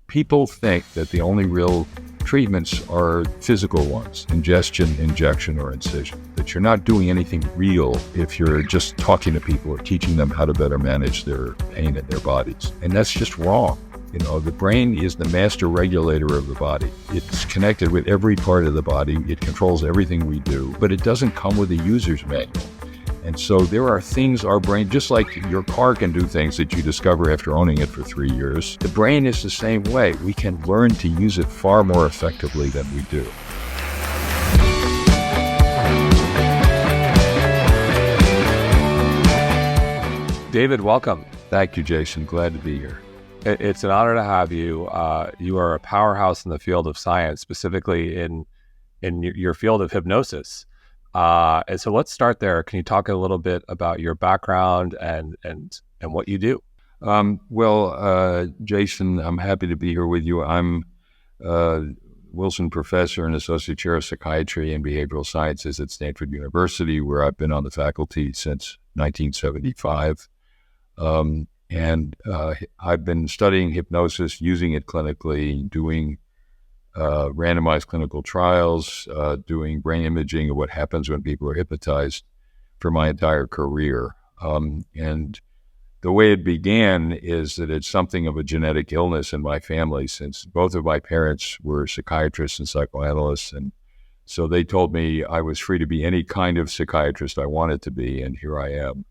People think that the only real treatments are physical ones, ingestion, injection, or incision, that you're not doing anything real if you're just talking to people or teaching them how to better manage their pain in their bodies. And that's just wrong. The brain is the master regulator of the body. It's connected with every part of the body. It controls everything we do, but it doesn't come with a user's manual. And so there are things our brain, just like your car can do things that you discover after owning it for 3 years, the brain is the same way. We can learn to use it far more effectively than we do. David, welcome. Thank you, Jason. Glad to be here. It's an honor to have you. You are a powerhouse in the field of science, specifically in your field of hypnosis. And so let's start there. Can you talk a little bit about your background and what you do? Jason, I'm happy to be here with you. I'm Wilson Professor and Associate Chair of Psychiatry and Behavioral Sciences at Stanford University, where I've been on the faculty since 1975. I've been studying hypnosis, using it clinically, doing randomized clinical trials, doing brain imaging of what happens when people are hypnotized for my entire career. And the way it began is that it's something of a genetic illness in my family, since both of my parents were psychiatrists and psychoanalysts. And so they told me I was free to be any kind of psychiatrist I wanted to be, and here I am.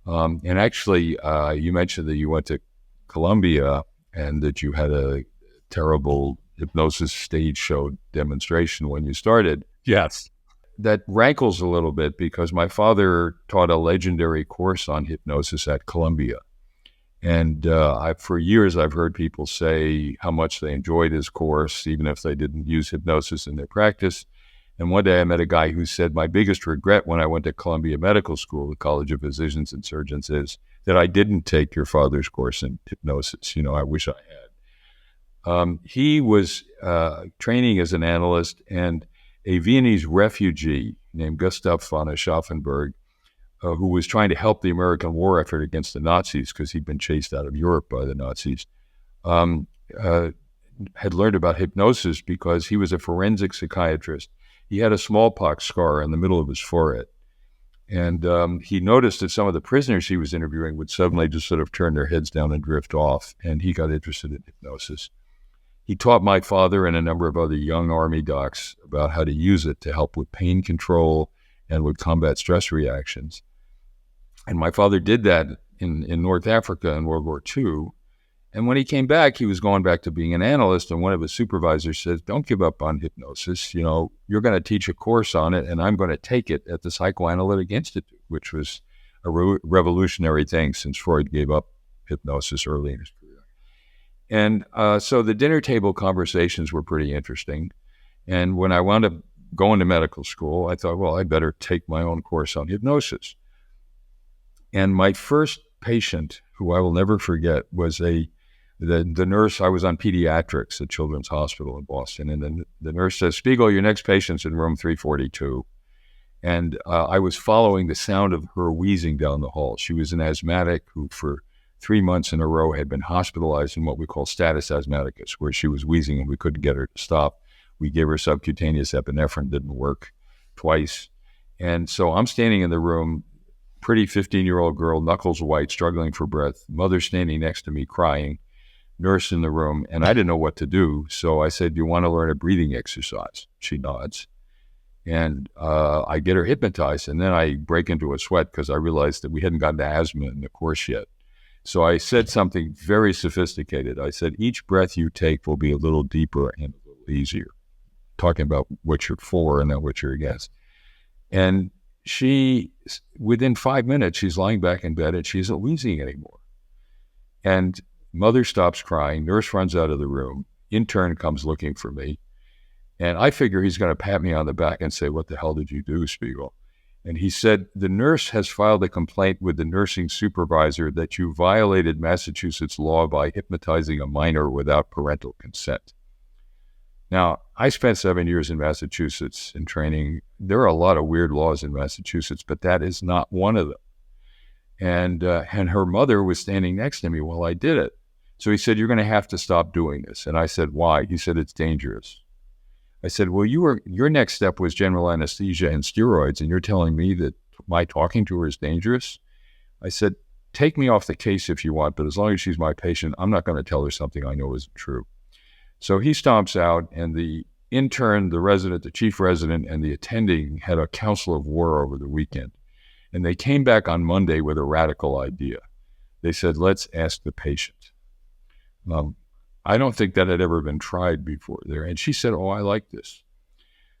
And actually, you mentioned that you went to Columbia and that you had a terrible hypnosis stage show demonstration when you started. Yes. That rankles a little bit because my father taught a legendary course on hypnosis at Columbia. And for years, I've heard people say how much they enjoyed his course, even if they didn't use hypnosis in their practice. And one day I met a guy who said, my biggest regret when I went to Columbia Medical School, the College of Physicians and Surgeons, is that I didn't take your father's course in hypnosis. I wish I had. He was training as an analyst, and a Viennese refugee named Gustav von Aschaffenburg, who was trying to help the American war effort against the Nazis because he'd been chased out of Europe by the Nazis, had learned about hypnosis because he was a forensic psychiatrist. He had a smallpox scar in the middle of his forehead. And he noticed that some of the prisoners he was interviewing would suddenly just sort of turn their heads down and drift off, and he got interested in hypnosis. He taught my father and a number of other young Army docs about how to use it to help with pain control and with combat stress reactions. And my father did that in North Africa in World War II. And when he came back, he was going back to being an analyst, and one of his supervisors said, don't give up on hypnosis. You're going to teach a course on it, and I'm going to take it at the Psychoanalytic Institute, which was a revolutionary thing since Freud gave up hypnosis early in his career. And so the dinner table conversations were pretty interesting. And when I wound up going to medical school, I thought, well, I better take my own course on hypnosis. And my first patient, who I will never forget, was the nurse. I was on pediatrics at Children's Hospital in Boston, and the nurse says, Spiegel, your next patient's in room 342. And I was following the sound of her wheezing down the hall. She was an asthmatic who for 3 months in a row had been hospitalized in what we call status asthmaticus, where she was wheezing and we couldn't get her to stop. We gave her subcutaneous epinephrine, didn't work twice. And so I'm standing in the room, pretty 15-year-old girl, knuckles white, struggling for breath, mother standing next to me crying, nurse in the room, and I didn't know what to do. So I said, do you want to learn a breathing exercise? She nods. And I get her hypnotized, and then I break into a sweat because I realized that we hadn't gotten to asthma in the course yet. So I said something very sophisticated. I said, each breath you take will be a little deeper and a little easier, talking about what you're for and not what you're against. And she, within 5 minutes, she's lying back in bed and she isn't wheezing anymore. And mother stops crying, nurse runs out of the room, intern comes looking for me. And I figure he's going to pat me on the back and say, what the hell did you do, Spiegel? And he said, the nurse has filed a complaint with the nursing supervisor that you violated Massachusetts law by hypnotizing a minor without parental consent. Now, I spent 7 years in Massachusetts in training. There are a lot of weird laws in Massachusetts, but that is not one of them. And her mother was standing next to me while I did it. So he said, "You're going to have to stop doing this." And I said, "Why?" He said, "It's dangerous." I said, "Well, your next step was general anesthesia and steroids, and you're telling me that my talking to her is dangerous?" I said, "Take me off the case if you want, but as long as she's my patient, I'm not going to tell her something I know isn't true." So he stomps out, and the intern, the resident, the chief resident, and the attending had a council of war over the weekend. And they came back on Monday with a radical idea. They said, "Let's ask the patient." I don't think that had ever been tried before there. And she said, "Oh, I like this."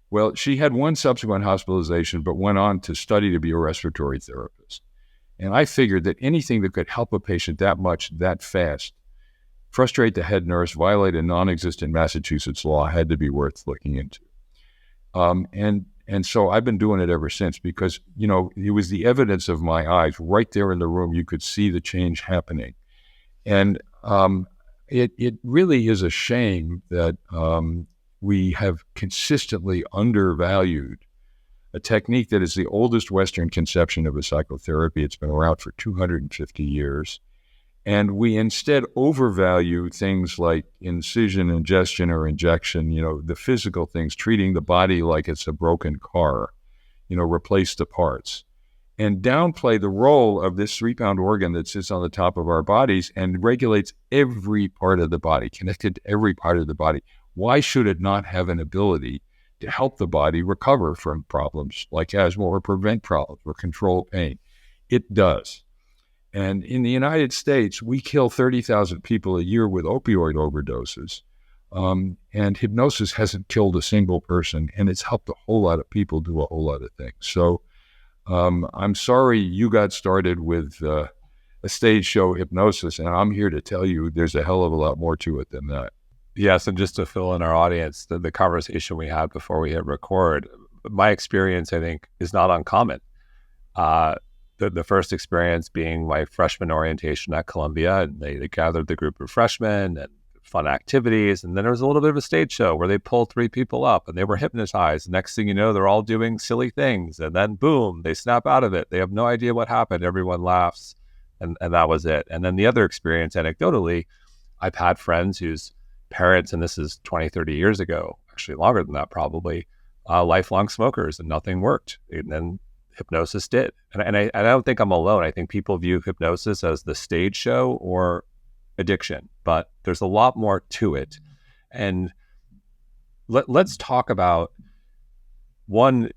Well, she had one subsequent hospitalization, but went on to study to be a respiratory therapist. And I figured that anything that could help a patient that much, that fast, frustrate the head nurse, violate a non-existent Massachusetts law, had to be worth looking into. And so I've been doing it ever since because, it was the evidence of my eyes right there in the room. You could see the change happening. And it really is a shame that we have consistently undervalued a technique that is the oldest Western conception of a psychotherapy. It's been around for 250 years. And we instead overvalue things like incision, ingestion, or injection, the physical things, treating the body like it's a broken car, replace the parts, and downplay the role of this 3-pound organ that sits on the top of our bodies and regulates every part of the body, connected to every part of the body. Why should it not have an ability to help the body recover from problems like asthma or prevent problems or control pain? It does. And in the United States, we kill 30,000 people a year with opioid overdoses. And hypnosis hasn't killed a single person, and it's helped a whole lot of people do a whole lot of things. So I'm sorry you got started with a stage show hypnosis, and I'm here to tell you there's a hell of a lot more to it than that. Yes, and just to fill in our audience, the conversation we had before we hit record, my experience, I think, is not uncommon. The first experience being my freshman orientation at Columbia, and they gathered the group of freshmen and fun activities. And then there was a little bit of a stage show where they pulled 3 people up and they were hypnotized. Next thing you know, they're all doing silly things. And then boom, they snap out of it. They have no idea what happened. Everyone laughs. And that was it. And then the other experience, anecdotally, I've had friends whose parents, and this is 20, 30 years ago, actually longer than that probably, lifelong smokers, and nothing worked. And then hypnosis did. And I don't think I'm alone. I think people view hypnosis as the stage show or addiction, but there's a lot more to it. And let's talk about one.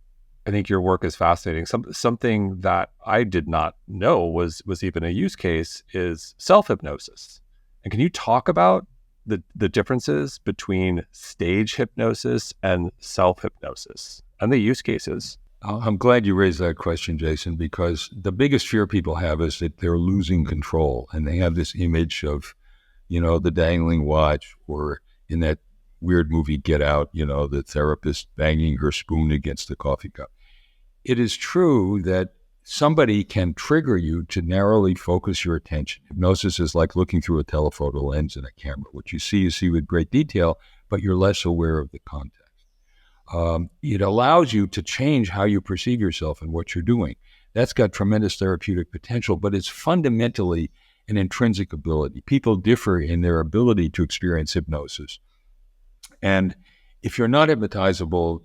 I think your work is fascinating. Something that I did not know was even a use case is self-hypnosis. And can you talk about the differences between stage hypnosis and self-hypnosis and the use cases? I'm glad you raised that question, Jason, because the biggest fear people have is that they're losing control, and they have this image of, the dangling watch, or in that weird movie Get Out, the therapist banging her spoon against the coffee cup. It is true that somebody can trigger you to narrowly focus your attention. Hypnosis is like looking through a telephoto lens in a camera. What you see with great detail, but you're less aware of the context. It allows you to change how you perceive yourself and what you're doing. That's got tremendous therapeutic potential, but it's fundamentally an intrinsic ability. People differ in their ability to experience hypnosis. And if you're not hypnotizable,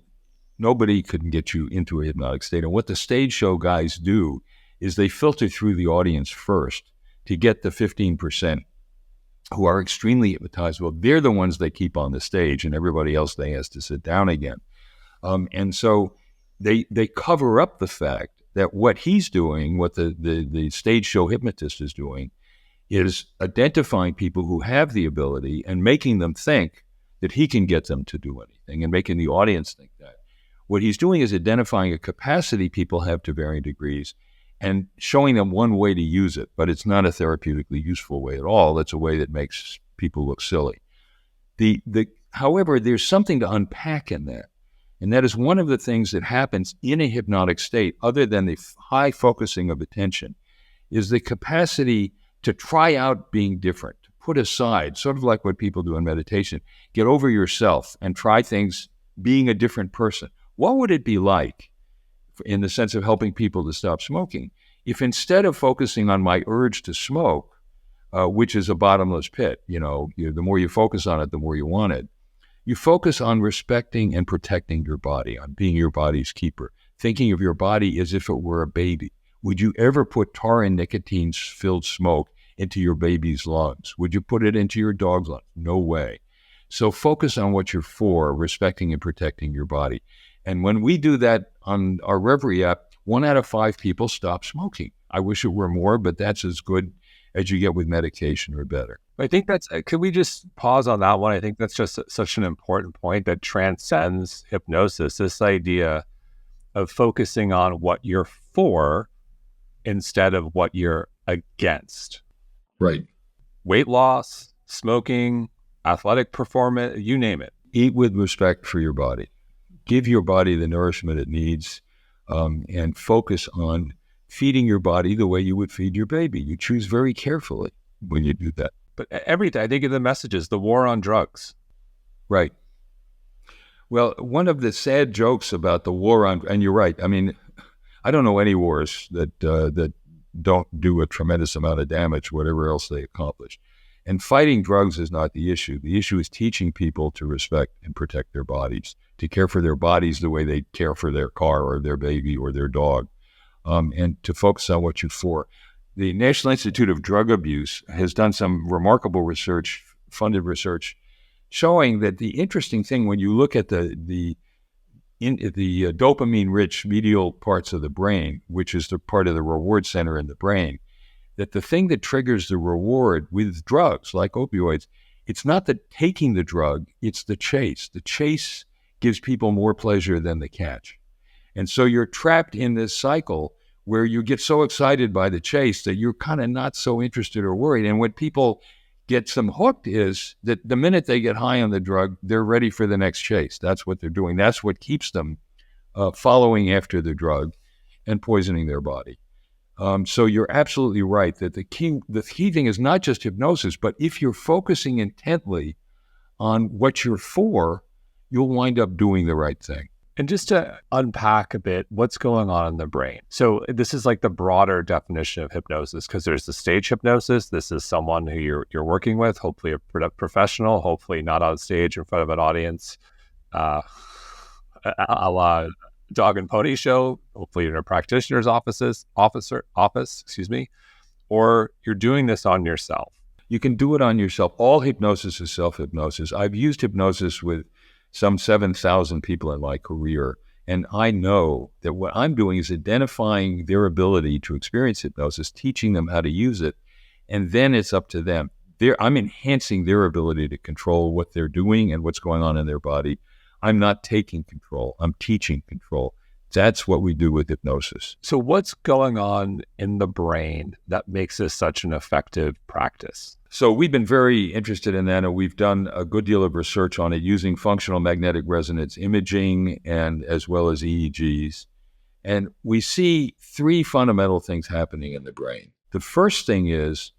nobody can get you into a hypnotic state. And what the stage show guys do is they filter through the audience first to get the 15% who are extremely hypnotizable. They're the ones they keep on the stage, and everybody else they ask to sit down again. And so they cover up the fact that what he's doing, what the stage show hypnotist is doing, is identifying people who have the ability and making them think that he can get them to do anything, and making the audience think that. What he's doing is identifying a capacity people have to varying degrees and showing them one way to use it, but it's not a therapeutically useful way at all. It's a way that makes people look silly. However, there's something to unpack in that. And that is one of the things that happens in a hypnotic state, other than the high focusing of attention, is the capacity to try out being different, to put aside, sort of like what people do in meditation, get over yourself and try things being a different person. What would it be like, in the sense of helping people to stop smoking, if instead of focusing on my urge to smoke, which is a bottomless pit. The more you focus on it, the more you want it. You focus on respecting and protecting your body, on being your body's keeper, thinking of your body as if it were a baby. Would you ever put tar and nicotine-filled smoke into your baby's lungs? Would you put it into your dog's lungs? No way. So focus on what you're for, respecting and protecting your body. And when we do that on our Reveri app, 1 out of 5 people stop smoking. I wish it were more, but that's as good as you get with medication or better. I think could we just pause on that one? I think that's just such an important point that transcends hypnosis, this idea of focusing on what you're for instead of what you're against. Right. Weight loss, smoking, athletic performance, you name it. Eat with respect for your body. Give your body the nourishment it needs, and focus on feeding your body the way you would feed your baby. You choose very carefully when you do that. But every day, I think of the messages, the war on drugs. Right. Well, one of the sad jokes about the war on, and you're right, I mean, I don't know any wars that don't do a tremendous amount of damage, whatever else they accomplish. And fighting drugs is not the issue. The issue is teaching people to respect and protect their bodies, to care for their bodies the way they care for their car or their baby or their dog, and to focus on what you're for. The National Institute of Drug Abuse has done some remarkable research, funded research, showing that the interesting thing when you look at the dopamine-rich medial parts of the brain, which is the part of the reward center in the brain, that the thing that triggers the reward with drugs like opioids, it's not the taking the drug, it's the chase. The chase gives people more pleasure than the catch. And so you're trapped in this cycle where you get so excited by the chase that you're kind of not so interested or worried. And what people get some hooked is that the minute they get high on the drug, they're ready for the next chase. That's what they're doing. That's what keeps them following after the drug and poisoning their body. So you're absolutely right that the key thing is not just hypnosis, but if you're focusing intently on what you're for, you'll wind up doing the right thing. And just to unpack a bit, what's going on in the brain? So this is like the broader definition of hypnosis, because there's the stage hypnosis. This is someone who you're working with, hopefully a professional, hopefully not on stage in front of an audience, a la dog and pony show, hopefully in a practitioner's office, or you're doing this on yourself. You can do it on yourself. All hypnosis is self-hypnosis. I've used hypnosis with some 7,000 people in my career. And I know that what I'm doing is identifying their ability to experience hypnosis, teaching them how to use it, and then it's up to them. I'm enhancing their ability to control what they're doing and what's going on in their body. I'm not taking control. I'm teaching control. That's what we do with hypnosis. So what's going on in the brain that makes this such an effective practice? So we've been very interested in that, and we've done a good deal of research on it using functional magnetic resonance imaging and as well as EEGs. And we see 3 fundamental things happening in the brain. The first thing is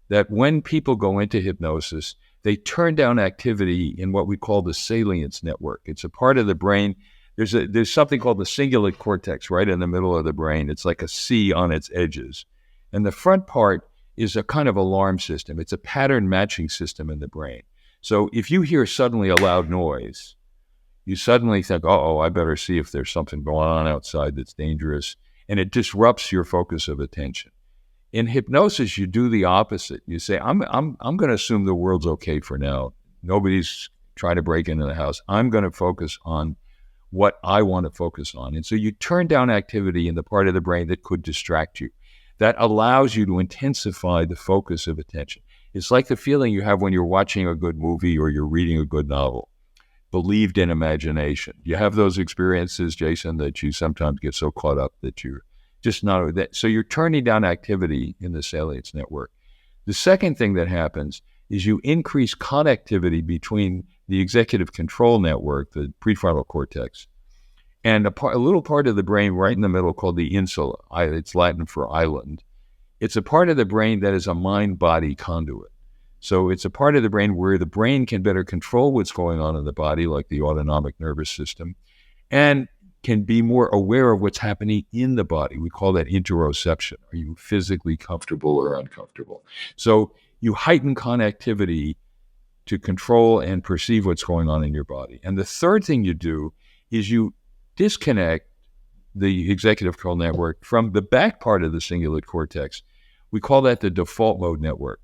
that when people go into hypnosis, they turn down activity in what we call the salience network. It's a part of the brain. There's something called the cingulate cortex right in the middle of the brain. It's like a C on its edges. And the front part is a kind of alarm system. It's a pattern matching system in the brain. So if you hear suddenly a loud noise, you suddenly think, oh, I better see if there's something going on outside that's dangerous. And it disrupts your focus of attention. In hypnosis, you do the opposite. You say, I'm going to assume the world's okay for now. Nobody's trying to break into the house. I'm going to focus on what I want to focus on. And so you turn down activity in the part of the brain that could distract you. That allows you to intensify the focus of attention. It's like the feeling you have when you're watching a good movie or you're reading a good novel. Believed in imagination. You have those experiences, Jason, that you sometimes get so caught up that you're just not that. So you're turning down activity in the salience network. The second thing that happens is you increase connectivity between the executive control network, the prefrontal cortex, and a little part of the brain right in the middle called the insula. It's Latin for island. It's a part of the brain that is a mind-body conduit. So it's a part of the brain where the brain can better control what's going on in the body, like the autonomic nervous system, and can be more aware of what's happening in the body. We call that interoception. Are you physically comfortable or uncomfortable? So you heighten connectivity to control and perceive what's going on in your body. And the third thing you do is you disconnect the executive control network from the back part of the cingulate cortex. We call that the default mode network.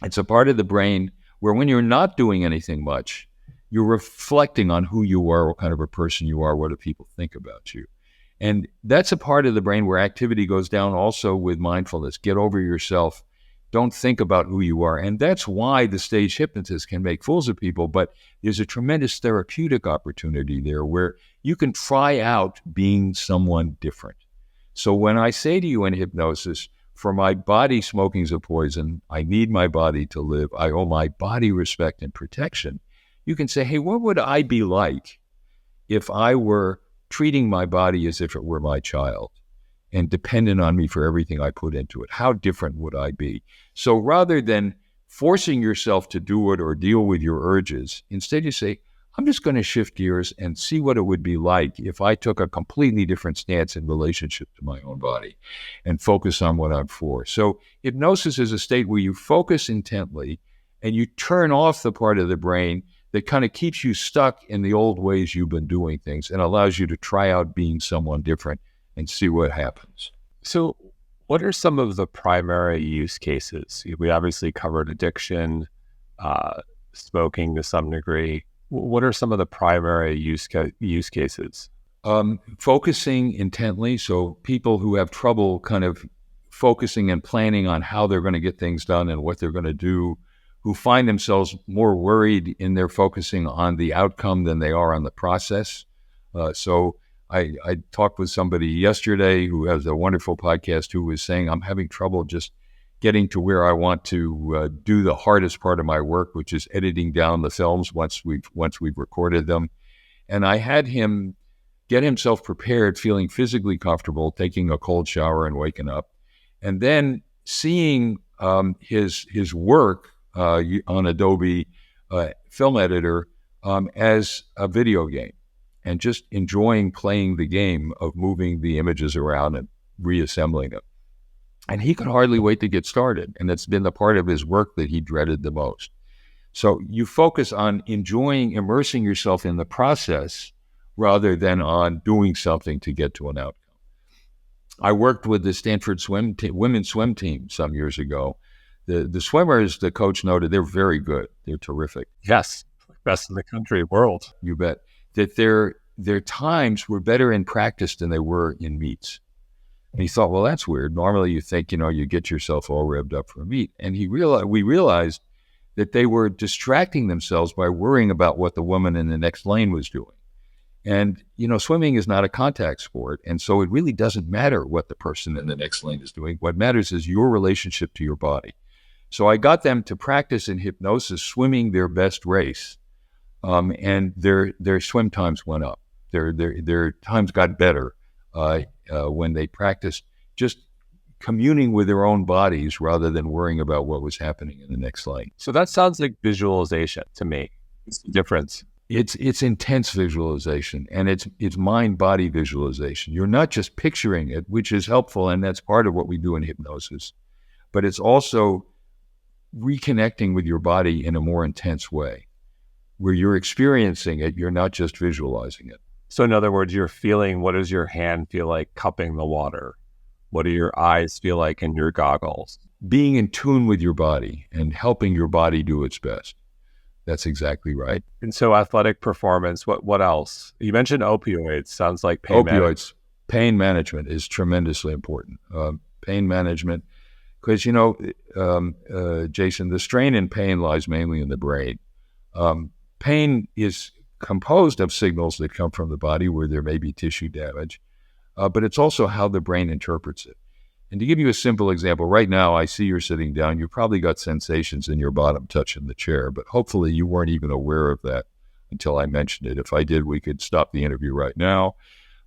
It's a part of the brain where when you're not doing anything much, you're reflecting on who you are, what kind of a person you are, what do people think about you. And that's a part of the brain where activity goes down also with mindfulness. Get over yourself. Don't think about who you are. And that's why the stage hypnotist can make fools of people, but there's a tremendous therapeutic opportunity there where you can try out being someone different. So when I say to you in hypnosis, for my body, smoking's a poison, I need my body to live, I owe my body respect and protection, you can say, hey, what would I be like if I were treating my body as if it were my child and dependent on me for everything I put into it? How different would I be? So rather than forcing yourself to do it or deal with your urges, instead you say, I'm just going to shift gears and see what it would be like if I took a completely different stance in relationship to my own body and focus on what I'm for. So hypnosis is a state where you focus intently and you turn off the part of the brain that kind of keeps you stuck in the old ways you've been doing things and allows you to try out being someone different and see what happens. So what are some of the primary use cases? We obviously covered addiction, smoking to some degree. What are some of the primary use cases? Focusing intently. So people who have trouble kind of focusing and planning on how they're going to get things done and what they're going to do, who find themselves more worried in their focusing on the outcome than they are on the process. So I talked with somebody yesterday who has a wonderful podcast who was saying, I'm having trouble just getting to where I want to do the hardest part of my work, which is editing down the films once we've recorded them. And I had him get himself prepared, feeling physically comfortable, taking a cold shower and waking up, and then seeing his work on Adobe Film Editor as a video game, and just enjoying playing the game of moving the images around and reassembling them. And he could hardly wait to get started. And it's been the part of his work that he dreaded the most. So you focus on immersing yourself in the process rather than on doing something to get to an outcome. I worked with the Stanford women's swim team some years ago. The swimmers, the coach noted, they're very good. They're terrific. Yes, best in the country, world. You bet. That their times were better in practice than they were in meets. And he thought, well, that's weird. Normally you think, you get yourself all revved up for a meet. And we realized that they were distracting themselves by worrying about what the woman in the next lane was doing. And, swimming is not a contact sport. And so it really doesn't matter what the person in the next lane is doing. What matters is your relationship to your body. So I got them to practice in hypnosis swimming their best race. And their swim times went up. Their times got better when they practiced just communing with their own bodies rather than worrying about what was happening in the next lane. So that sounds like visualization to me. What's the difference? It's intense visualization, and it's mind-body visualization. You're not just picturing it, which is helpful, and that's part of what we do in hypnosis, but it's also reconnecting with your body in a more intense way, where you're experiencing it, you're not just visualizing it. So in other words, you're feeling, what does your hand feel like cupping the water? What do your eyes feel like in your goggles? Being in tune with your body and helping your body do its best. That's exactly right. And so athletic performance, what else? You mentioned opioids. Sounds like pain management. Pain management is tremendously important. Pain management, because, Jason, the strain in pain lies mainly in the brain. Pain is composed of signals that come from the body where there may be tissue damage, but it's also how the brain interprets it. And to give you a simple example, right now I see you're sitting down. You probably got sensations in your bottom touching the chair, but hopefully you weren't even aware of that until I mentioned it. If I did, we could stop the interview right now.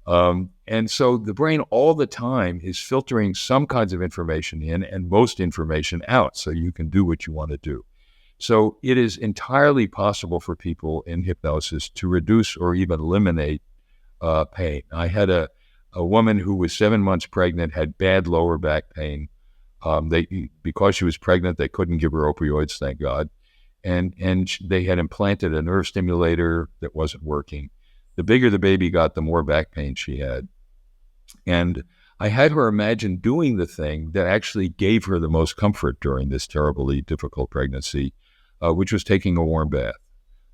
And so the brain all the time is filtering some kinds of information in and most information out so you can do what you want to do. So it is entirely possible for people in hypnosis to reduce or even eliminate pain. I had a woman who was 7 months pregnant, had bad lower back pain. Because she was pregnant, they couldn't give her opioids, thank God. And they had implanted a nerve stimulator that wasn't working. The bigger the baby got, the more back pain she had. And I had her imagine doing the thing that actually gave her the most comfort during this terribly difficult pregnancy, which was taking a warm bath.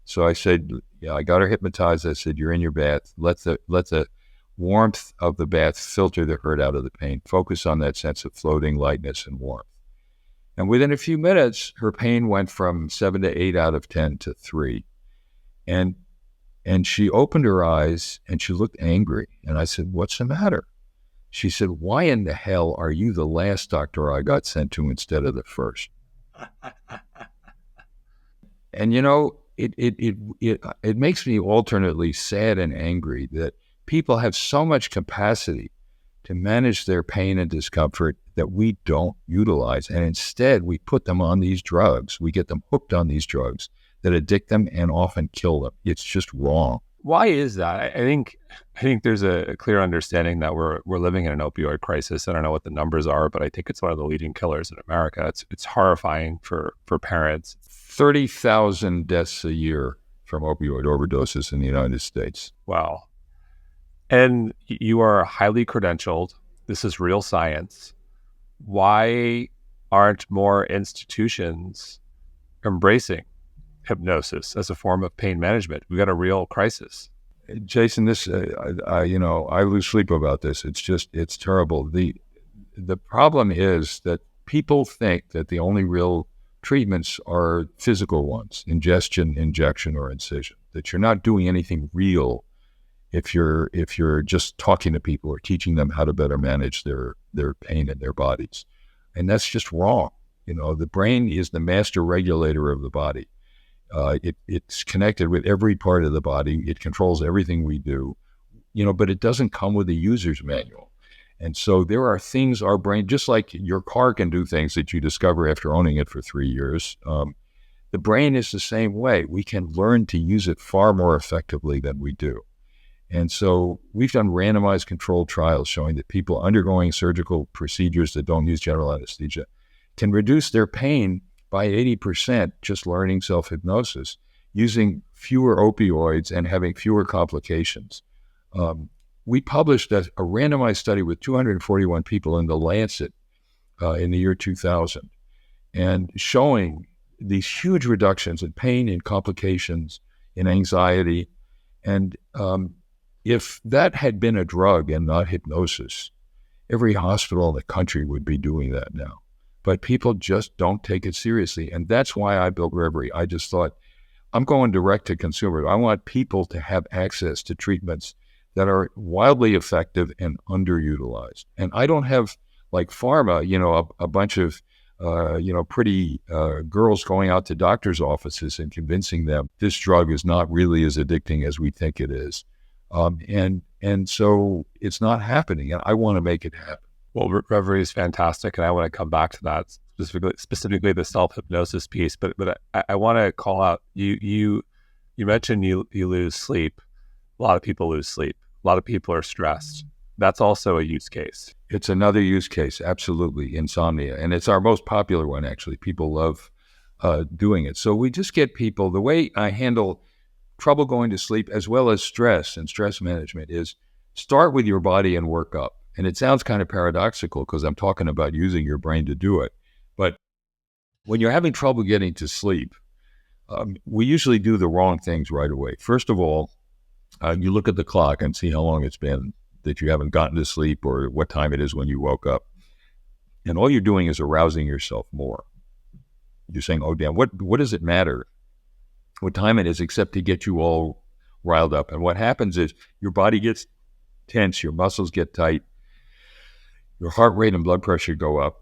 So I said, yeah, I got her hypnotized. I said, you're in your bath. Let the warmth of the bath filter the hurt out of the pain. Focus on that sense of floating lightness and warmth. And within a few minutes, her pain went from 7 to 8 out of 10 to 3. And she opened her eyes and she looked angry. And I said, what's the matter? She said, why in the hell are you the last doctor I got sent to instead of the first? And, you know, it makes me alternately sad and angry that people have so much capacity to manage their pain and discomfort that we don't utilize. And instead, we put them on these drugs. We get them hooked on these drugs that addict them and often kill them. It's just wrong. Why is that? I think there's a clear understanding that we're living in an opioid crisis. I don't know what the numbers are, but I think it's one of the leading killers in America. It's horrifying for parents. 30,000 deaths a year from opioid overdoses in the United States. Wow. And you are highly credentialed. This is real science. Why aren't more institutions embracing hypnosis as a form of pain management? We've got a real crisis. Jason, this, I lose sleep about this. It's terrible. The problem is that people think that the only real treatments are physical ones, ingestion, injection, or incision, that you're not doing anything real if you're just talking to people or teaching them how to better manage their pain in their bodies. And that's just wrong. You know, the brain is the master regulator of the body. It's connected with every part of the body. It controls everything we do, but it doesn't come with a user's manual. And so there are things our brain, just like your car can do things that you discover after owning it for 3 years, the brain is the same way. We can learn to use it far more effectively than we do. And so we've done randomized controlled trials showing that people undergoing surgical procedures that don't use general anesthesia can reduce their pain by 80% just learning self-hypnosis, using fewer opioids and having fewer complications. We published a randomized study with 241 people in The Lancet in the year 2000, and showing these huge reductions in pain, in complications, in anxiety. And if that had been a drug and not hypnosis, every hospital in the country would be doing that now. But people just don't take it seriously. And that's why I built Reveri. I just thought, I'm going direct to consumer. I want people to have access to treatments that are wildly effective and underutilized. And I don't have, like pharma, a bunch of, pretty girls going out to doctors' offices and convincing them this drug is not really as addicting as we think it is. And so it's not happening. And I want to make it happen. Well, Reveri is fantastic, and I want to come back to that specifically the self-hypnosis piece. But I want to call out you mentioned you lose sleep. A lot of people lose sleep. A lot of people are stressed. That's also a use case. It's another use case, absolutely, insomnia, and it's our most popular one. Actually, people love doing it. So we just get people. The way I handle trouble going to sleep as well as stress and stress management is start with your body and work up. And it sounds kind of paradoxical because I'm talking about using your brain to do it. But when you're having trouble getting to sleep, we usually do the wrong things right away. First of all, you look at the clock and see how long it's been that you haven't gotten to sleep or what time it is when you woke up. And all you're doing is arousing yourself more. You're saying, oh, damn, what does it matter what time it is except to get you all riled up? And what happens is your body gets tense, your muscles get tight, your heart rate and blood pressure go up,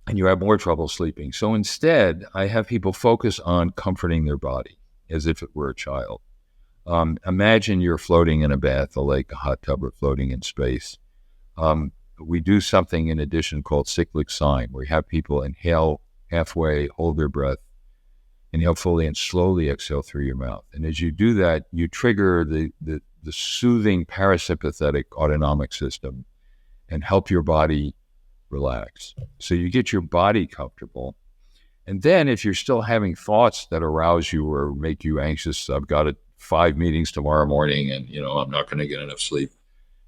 and you have more trouble sleeping. So instead, I have people focus on comforting their body as if it were a child. Imagine you're floating in a bath, a lake, a hot tub, or floating in space. We do something in addition called cyclic sign, where we have people inhale halfway, hold their breath, inhale fully, and slowly exhale through your mouth. And as you do that, you trigger the soothing parasympathetic autonomic system and help your body relax. So you get your body comfortable. And then if you're still having thoughts that arouse you or make you anxious, I've got 5 meetings tomorrow morning and, I'm not going to get enough sleep.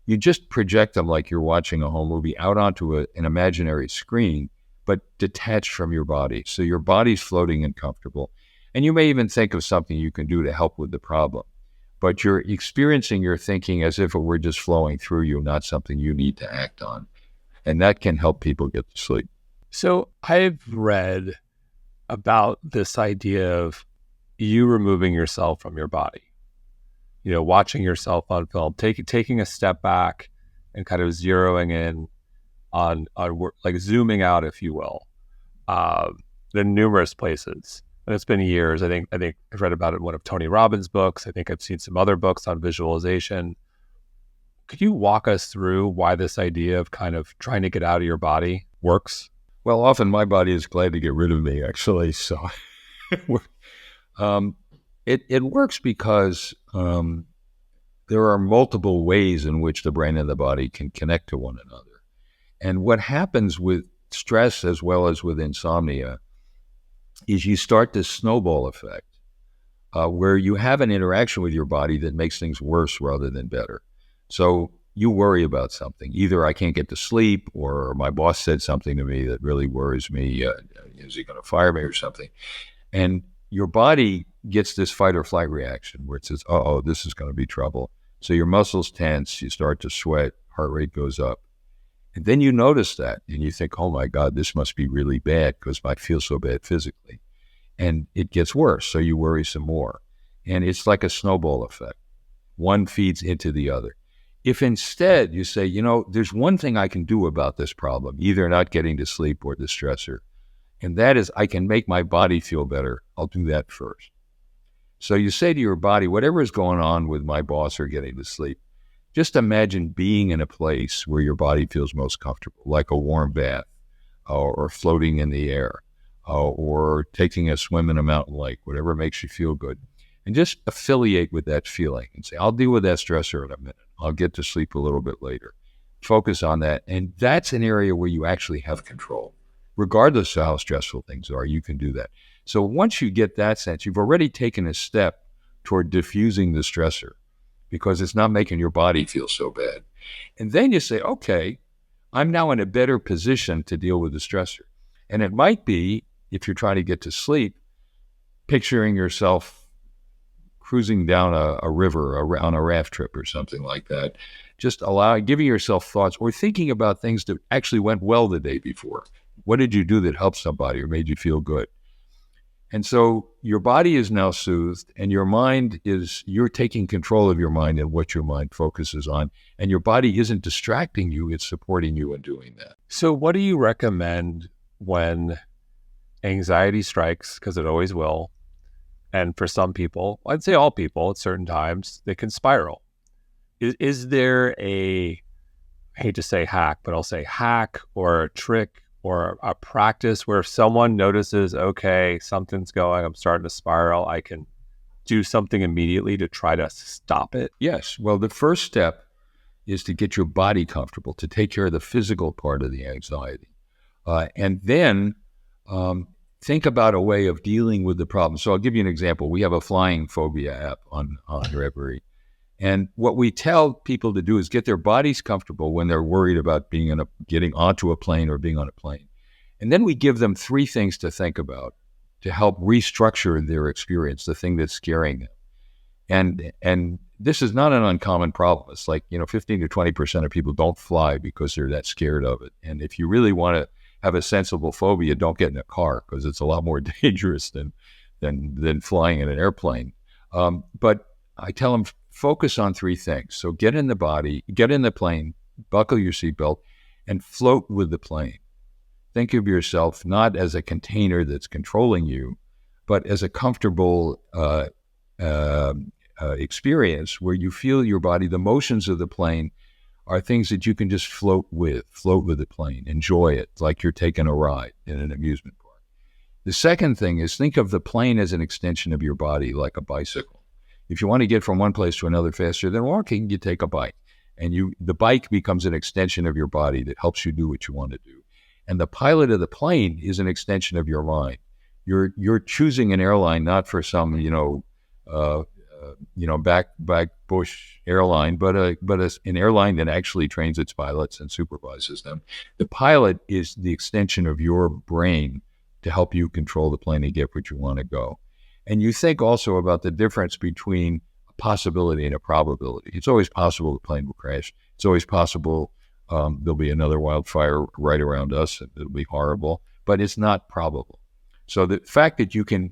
You just project them like you're watching a home movie out onto an imaginary screen, but detached from your body. So your body's floating and comfortable. And you may even think of something you can do to help with the problem. But you're experiencing your thinking as if it were just flowing through you, not something you need to act on. And that can help people get to sleep. So I've read about this idea of you removing yourself from your body, watching yourself on film, taking a step back and kind of zeroing in on like zooming out, if you will, in numerous places. And it's been years. I think I've read about it in one of Tony Robbins' books. I think I've seen some other books on visualization. Could you walk us through why this idea of kind of trying to get out of your body works? Well, often my body is glad to get rid of me, actually. So it works because there are multiple ways in which the brain and the body can connect to one another. And what happens with stress as well as with insomnia is you start this snowball effect where you have an interaction with your body that makes things worse rather than better. So you worry about something. Either I can't get to sleep, or my boss said something to me that really worries me. Is he going to fire me or something? And your body gets this fight or flight reaction where it says, uh-oh, this is going to be trouble. So your muscles tense, you start to sweat, heart rate goes up. And then you notice that and you think, oh my God, this must be really bad because I feel so bad physically. And it gets worse. So you worry some more. And it's like a snowball effect. One feeds into the other. If instead you say, there's one thing I can do about this problem, either not getting to sleep or the stressor, and that is I can make my body feel better. I'll do that first. So you say to your body, whatever is going on with my boss or getting to sleep, just imagine being in a place where your body feels most comfortable, like a warm bath or floating in the air or taking a swim in a mountain lake, whatever makes you feel good. And just affiliate with that feeling and say, I'll deal with that stressor in a minute. I'll get to sleep a little bit later. Focus on that. And that's an area where you actually have control. Regardless of how stressful things are, you can do that. So once you get that sense, you've already taken a step toward diffusing the stressor because it's not making your body feel so bad. And then you say, okay, I'm now in a better position to deal with the stressor. And it might be, if you're trying to get to sleep, picturing yourself cruising down a river on a raft trip or something like that. Just giving yourself thoughts or thinking about things that actually went well the day before. What did you do that helped somebody or made you feel good? And so your body is now soothed and your mind you're taking control of your mind and what your mind focuses on. And your body isn't distracting you, it's supporting you in doing that. So what do you recommend when anxiety strikes, because it always will, and for some people, I'd say all people at certain times, they can spiral. Is there I hate to say hack, but I'll say hack or a trick or a practice where if someone notices, okay, something's going, I'm starting to spiral, I can do something immediately to try to stop it? Yes. Well, the first step is to get your body comfortable, to take care of the physical part of the anxiety. And then think about a way of dealing with the problem. So I'll give you an example. We have a flying phobia app on Reveri. And what we tell people to do is get their bodies comfortable when they're worried about getting onto a plane or being on a plane. And then we give them 3 things to think about to help restructure their experience, the thing that's scaring them. And this is not an uncommon problem. It's like, 15 to 20% of people don't fly because they're that scared of it. And if you really want to have a sensible phobia, don't get in a car because it's a lot more dangerous than flying in an airplane. But I tell them, focus on 3 things. So get in the plane, buckle your seatbelt, and float with the plane. Think of yourself not as a container that's controlling you, but as a comfortable experience where you feel your body. The motions of the plane are things that you can just float with the plane, enjoy it like you're taking a ride in an amusement park. The second thing is think of the plane as an extension of your body, like a bicycle. If you want to get from one place to another faster than walking, you take a bike. And the bike becomes an extension of your body that helps you do what you want to do. And the pilot of the plane is an extension of your mind. You're choosing an airline not for some back bush airline, but an airline that actually trains its pilots and supervises them. The pilot is the extension of your brain to help you control the plane and get where you want to go. And you think also about the difference between a possibility and a probability. It's always possible the plane will crash. It's always possible there'll be another wildfire right around us. And it'll be horrible, but it's not probable. So the fact that you can,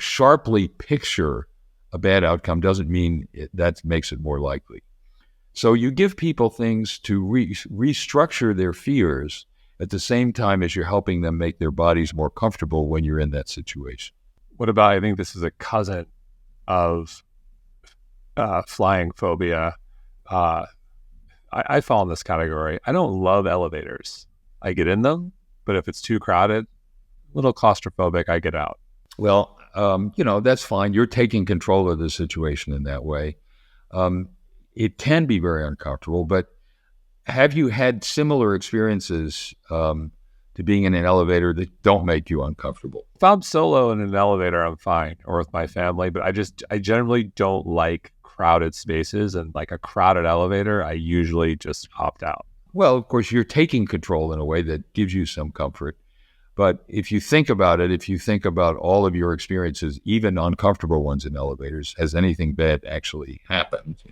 sharply picture a bad outcome doesn't mean that makes it more likely. So you give people things to restructure their fears at the same time as you're helping them make their bodies more comfortable when you're in that situation. What about, I think this is a cousin of flying phobia. I fall in this category. I don't love elevators. I get in them, but if it's too crowded, a little claustrophobic, I get out. Well, that's fine. You're taking control of the situation in that way. It can be very uncomfortable, but have you had similar experiences to being in an elevator that don't make you uncomfortable? If I'm solo in an elevator, I'm fine, or with my family, but I generally don't like crowded spaces, and like a crowded elevator, I usually just opt out. Well, of course, you're taking control in a way that gives you some comfort. But if you think about it, if you think about all of your experiences, even uncomfortable ones in elevators, has anything bad actually happened?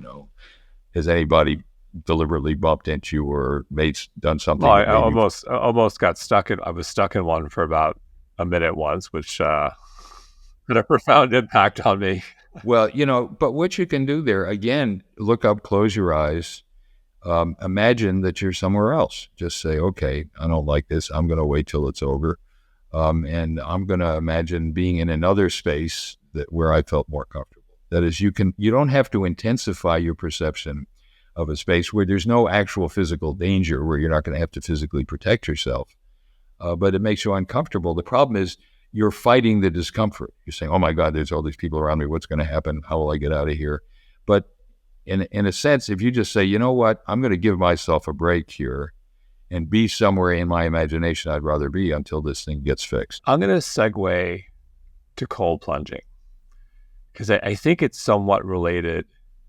Has anybody deliberately bumped into you or done something? Well, I almost got stuck in. I was stuck in one for about a minute once, which had a profound impact on me. Well, but what you can do there, again, look up, close your eyes, imagine that you're somewhere else. Just say, okay, I don't like this. I'm going to wait till it's over. And I'm going to imagine being in another space where I felt more comfortable. That is, you don't have to intensify your perception of a space where there's no actual physical danger, where you're not going to have to physically protect yourself. But it makes you uncomfortable. The problem is you're fighting the discomfort. You're saying, oh my God, there's all these people around me. What's going to happen? How will I get out of here? But in a sense, if you just say, you know what, I'm going to give myself a break here and be somewhere in my imagination I'd rather be until this thing gets fixed. I'm going to segue to cold plunging, because I think it's somewhat related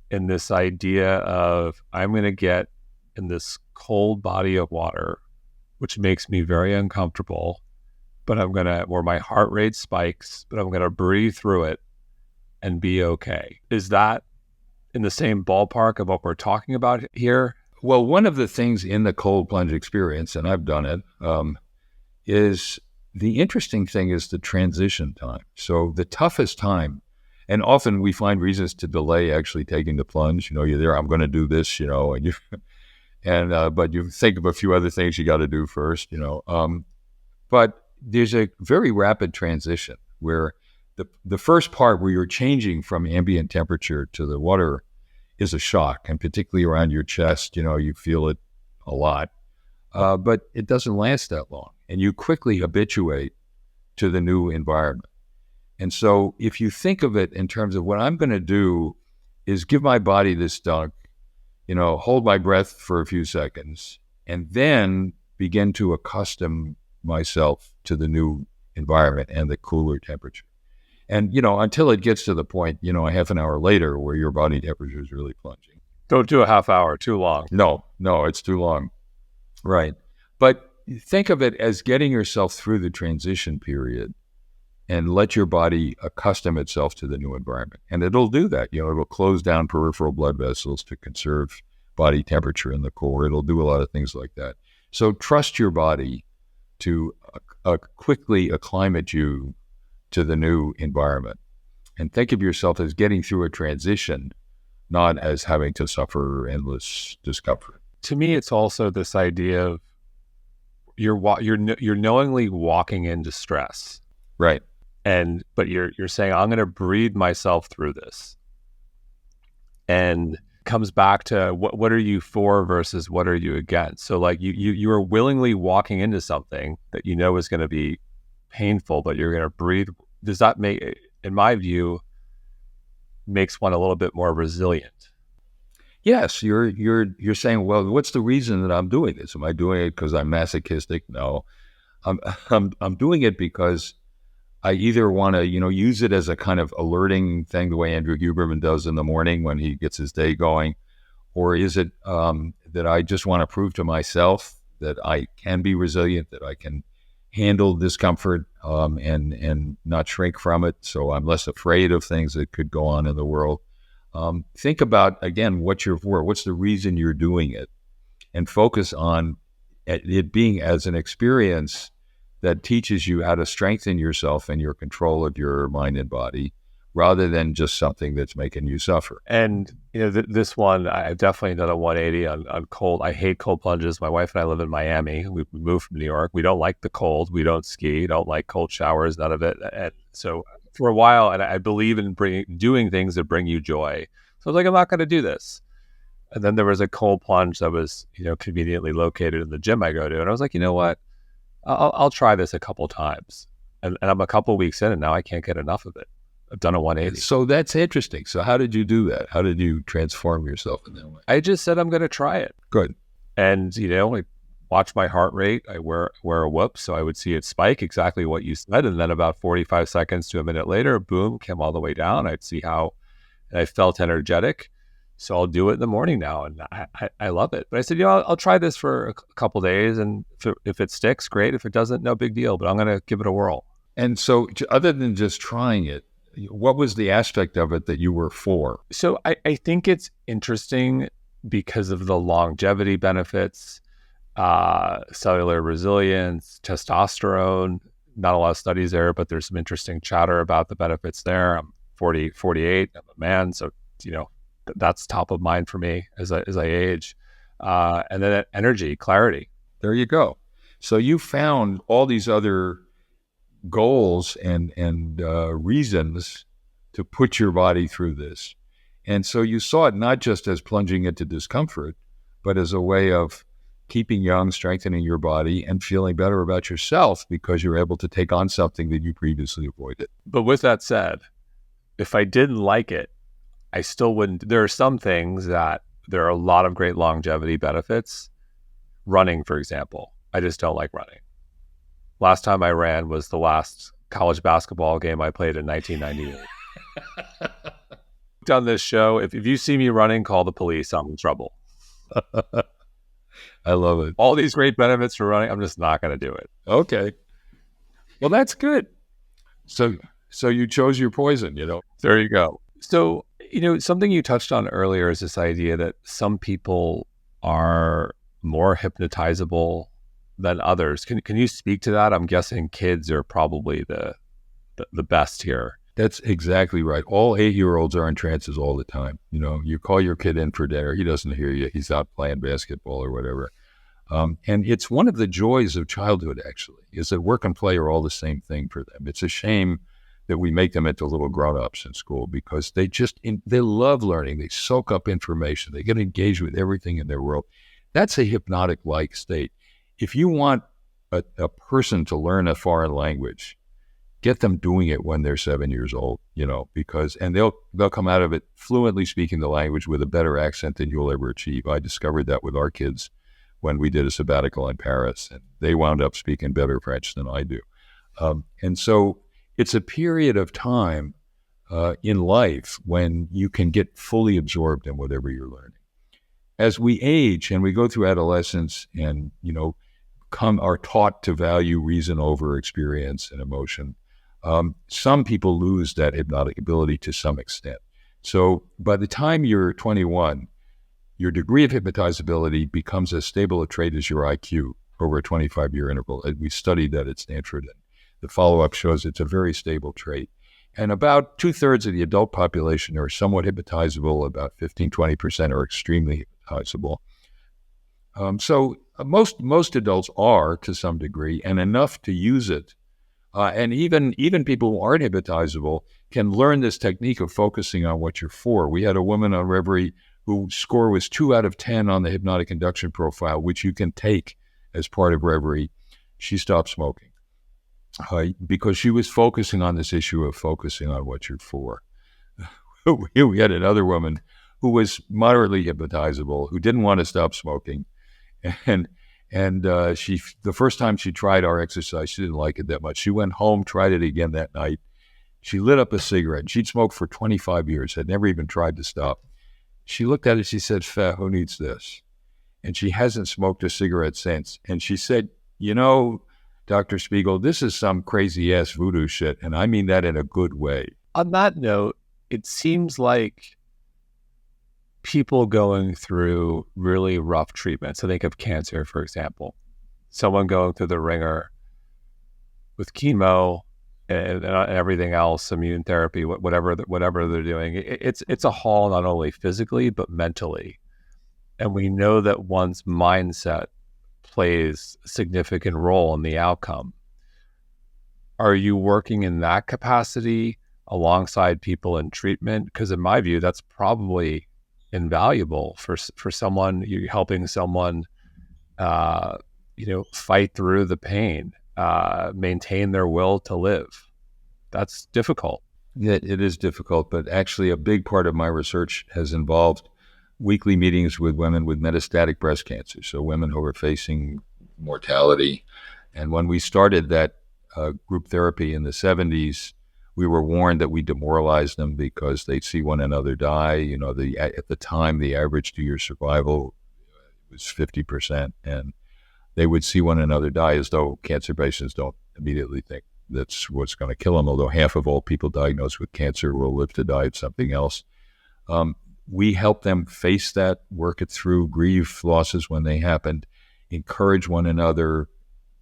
in this idea of I'm going to get in this cold body of water, which makes me very uncomfortable, but where my heart rate spikes, but I'm going to breathe through it and be okay. Is that in the same ballpark of what we're talking about here? Well, one of the things in the cold plunge experience, and I've done it, is the interesting thing is the transition time. So the toughest time, and often we find reasons to delay actually taking the plunge. You're there, I'm going to do this, but you think of a few other things you got to do first, but there's a very rapid transition where the first part where you're changing from ambient temperature to the water is a shock, and particularly around your chest, you feel it a lot, but it doesn't last that long, and you quickly habituate to the new environment. And so if you think of it in terms of what I'm going to do is give my body this dunk, hold my breath for a few seconds, and then begin to accustom myself to the new environment and the cooler temperature. And, until it gets to the point, a half an hour later where your body temperature is really plunging. Don't do a half hour, too long. No, it's too long. Right. But think of it as getting yourself through the transition period and let your body accustom itself to the new environment. And it'll do that. It'll close down peripheral blood vessels to conserve body temperature in the core. It'll do a lot of things like that. So trust your body to quickly acclimate you to the new environment. And think of yourself as getting through a transition, not as having to suffer endless discomfort. To me, it's also this idea of you're knowingly walking into stress. Right. But you're saying, I'm going to breathe myself through this. And comes back to what are you for versus what are you against? So like you are willingly walking into something that is going to be painful, but you're going to breathe. Does that make, in my view, makes one a little bit more resilient? Yes, you're saying, well, what's the reason that I'm doing this? Am I doing it because I'm masochistic? No, I'm I'm doing it because I either want to, use it as a kind of alerting thing, the way Andrew Huberman does in the morning when he gets his day going, or is it that I just want to prove to myself that I can be resilient, that I can handle discomfort and not shrink from it, so I'm less afraid of things that could go on in the world. Think about, again, what you're for. What's the reason you're doing it? And focus on it being as an experience that teaches you how to strengthen yourself and your control of your mind and body, rather than just something that's making you suffer. And this one, I've definitely done a 180 on cold. I hate cold plunges. My wife and I live in Miami. We moved from New York. We don't like the cold. We don't ski. Don't like cold showers. None of it. And so for a while, and I believe in doing things that bring you joy. So I was like, I'm not going to do this. And then there was a cold plunge that was, conveniently located in the gym I go to, and I was like, you know what? I'll try this a couple times. And I'm a couple weeks in, and now I can't get enough of it. I've done a 180. So that's interesting. So how did you do that? How did you transform yourself in that way? I just said I'm going to try it. Good. And, I watch my heart rate. I wear a whoop, so I would see it spike, exactly what you said. And then about 45 seconds to a minute later, boom, came all the way down. I'd see how I felt energetic. So I'll do it in the morning now, and I love it. But I said, I'll try this for a couple days, and if it sticks, great. If it doesn't, no big deal. But I'm going to give it a whirl. And so, other than just trying it, what was the aspect of it that you were for? So I think it's interesting because of the longevity benefits, cellular resilience, testosterone. Not a lot of studies there, but there's some interesting chatter about the benefits there. I'm 48. I'm a man, so that's top of mind for me as I age. And then energy, clarity. There you go. So you found all these other goals and reasons to put your body through this. And so you saw it not just as plunging into discomfort, but as a way of keeping young, strengthening your body, and feeling better about yourself because you're able to take on something that you previously avoided. But with that said, if I didn't like it, I still wouldn't. There are some things that there are a lot of great longevity benefits. Running, for example. I just don't like running. Last time I ran was the last college basketball game I played in 1998. On this show, if you see me running, call the police. I'm in trouble. I love it. All these great benefits for running, I'm just not going to do it. Okay. Well, that's good. So you chose your poison, There you go. So, something you touched on earlier is this idea that some people are more hypnotizable than others. Can you speak to that? I'm guessing kids are probably the best here. That's exactly right. All 8-year-olds are in trances all the time. You call your kid in for dinner, he doesn't hear you. He's out playing basketball or whatever. And it's one of the joys of childhood, actually, is that work and play are all the same thing for them. It's a shame that we make them into little grown-ups in school because they love learning. They soak up information. They get engaged with everything in their world. That's a hypnotic-like state. If you want a person to learn a foreign language, get them doing it when they're 7 years old, and they'll come out of it fluently speaking the language with a better accent than you'll ever achieve. I discovered that with our kids when we did a sabbatical in Paris, and they wound up speaking better French than I do. And so it's a period of time in life when you can get fully absorbed in whatever you're learning. As we age and we go through adolescence and, are taught to value reason over experience and emotion, some people lose that hypnotic ability to some extent. So by the time you're 21, your degree of hypnotizability becomes as stable a trait as your IQ over a 25-year interval. We studied that at Stanford, and the follow-up shows it's a very stable trait. And about 2/3 of the adult population are somewhat hypnotizable. About 15-20% are extremely hypnotizable. So most adults are to some degree, and enough to use it. And even people who aren't hypnotizable can learn this technique of focusing on what you're for. We had a woman on Reveri whose score was 2 out of 10 on the hypnotic induction profile, which you can take as part of Reveri. She stopped smoking because she was focusing on this issue of focusing on what you're for. We had another woman who was moderately hypnotizable, who didn't want to stop smoking. And the first time she tried our exercise, she didn't like it that much. She went home, tried it again that night. She lit up a cigarette. She'd smoked for 25 years, had never even tried to stop. She looked at it, she said, who needs this? And she hasn't smoked a cigarette since. And she said, Dr. Spiegel, this is some crazy ass voodoo shit. And I mean that in a good way. On that note, it seems like people going through really rough treatments, so think of cancer, for example, someone going through the ringer with chemo and everything else, immune therapy, whatever they're doing, it's a haul not only physically but mentally. And we know that one's mindset plays a significant role in the outcome. Are you working in that capacity alongside people in treatment? Because in my view, that's probably invaluable for someone. You're helping someone, fight through the pain, maintain their will to live. That's difficult. Yeah, it is difficult, but actually a big part of my research has involved weekly meetings with women with metastatic breast cancer, so women who are facing mortality. And when we started that group therapy in the 70s, we were warned that we demoralized them because they'd see one another die. At the time, the average 2-year survival was 50%, and they would see one another die, as though cancer patients don't immediately think that's what's going to kill them, although half of all people diagnosed with cancer will live to die of something else. We help them face that, work it through, grieve losses when they happened, encourage one another,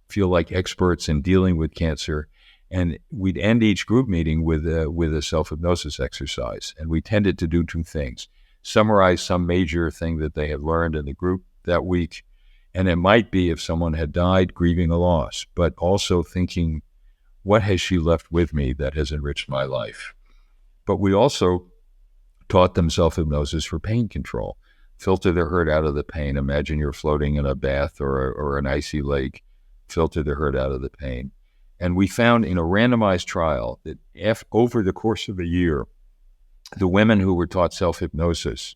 feel like experts in dealing with cancer. And we'd end each group meeting with a self-hypnosis exercise. And we tended to do two things: summarize some major thing that they had learned in the group that week. And it might be, if someone had died, grieving a loss, but also thinking, what has she left with me that has enriched my life? But we also taught them self-hypnosis for pain control. Filter the hurt out of the pain. Imagine you're floating in a bath or an icy lake. Filter the hurt out of the pain. And we found in a randomized trial that over the course of a year, the women who were taught self-hypnosis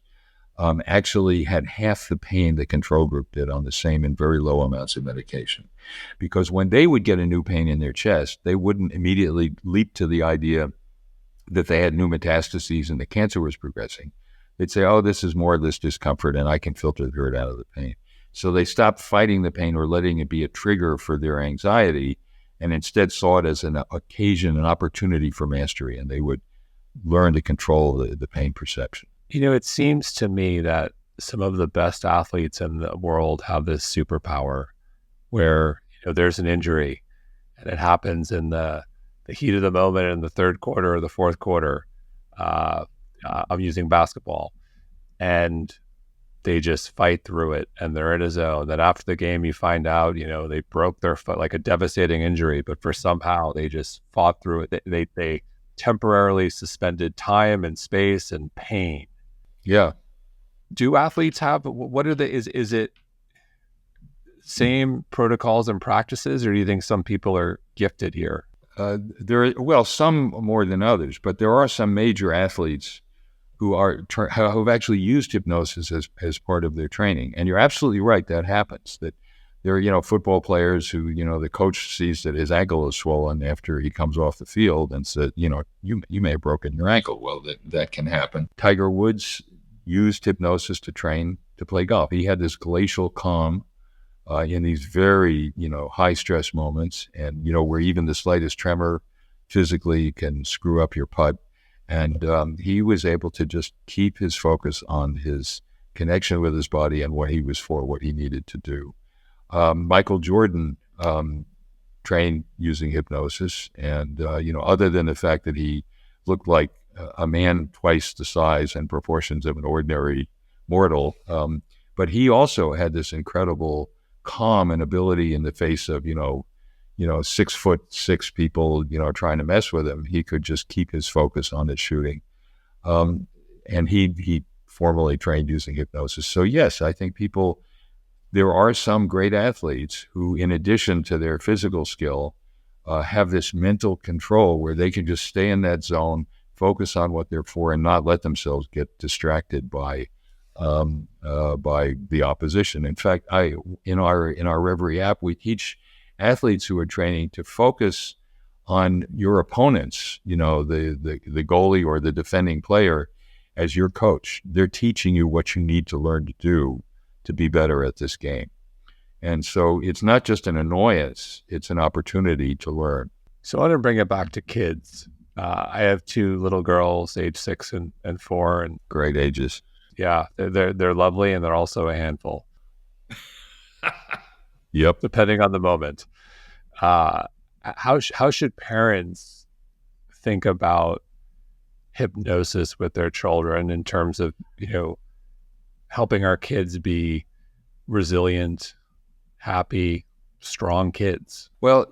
actually had half the pain the control group did on the same and very low amounts of medication. Because when they would get a new pain in their chest, they wouldn't immediately leap to the idea that they had new metastases and the cancer was progressing. They'd say, oh, this is more of this discomfort and I can filter the hurt out of the pain. So they stopped fighting the pain or letting it be a trigger for their anxiety, and instead saw it as an occasion, an opportunity for mastery, and they would learn to control the pain perception. It seems to me that some of the best athletes in the world have this superpower where there's an injury and it happens in the heat of the moment in the third quarter or the fourth quarter. I'm using basketball, and they just fight through it and they're in a zone. Then after the game, you find out, they broke their foot, like a devastating injury, but for somehow they just fought through it. They temporarily suspended time and space and pain. Yeah. Do athletes have, is it same protocols and practices, or do you think some people are gifted here? Some more than others, but there are some major athletes who have actually used hypnosis as part of their training. And you're absolutely right, that happens. That there are, football players who, the coach sees that his ankle is swollen after he comes off the field and said, you may have broken your ankle. Well, that can happen. Tiger Woods used hypnosis to train to play golf. He had this glacial calm in these very, high stress moments, and, where even the slightest tremor physically can screw up your putt. And he was able to just keep his focus on his connection with his body and what he was for, what he needed to do. Michael Jordan trained using hypnosis, and, other than the fact that he looked like a man twice the size and proportions of an ordinary mortal, but he also had this incredible calm and ability in the face of, 6'6" people, trying to mess with him. He could just keep his focus on his shooting. And he formally trained using hypnosis. So yes, I think there are some great athletes who, in addition to their physical skill, have this mental control where they can just stay in that zone, focus on what they're for, and not let themselves get distracted by the opposition. In fact, in our Reveri app, we teach athletes who are training to focus on your opponents, the goalie or the defending player, as your coach. They're teaching you what you need to learn to do to be better at this game. And so it's not just an annoyance, it's an opportunity to learn. So I want to bring it back to kids. I have two little girls, age 6 and 4, and great ages. Yeah, they're lovely, and they're also a handful. Yep. Depending on the moment. How should parents think about hypnosis with their children in terms of, helping our kids be resilient, happy, strong kids? Well,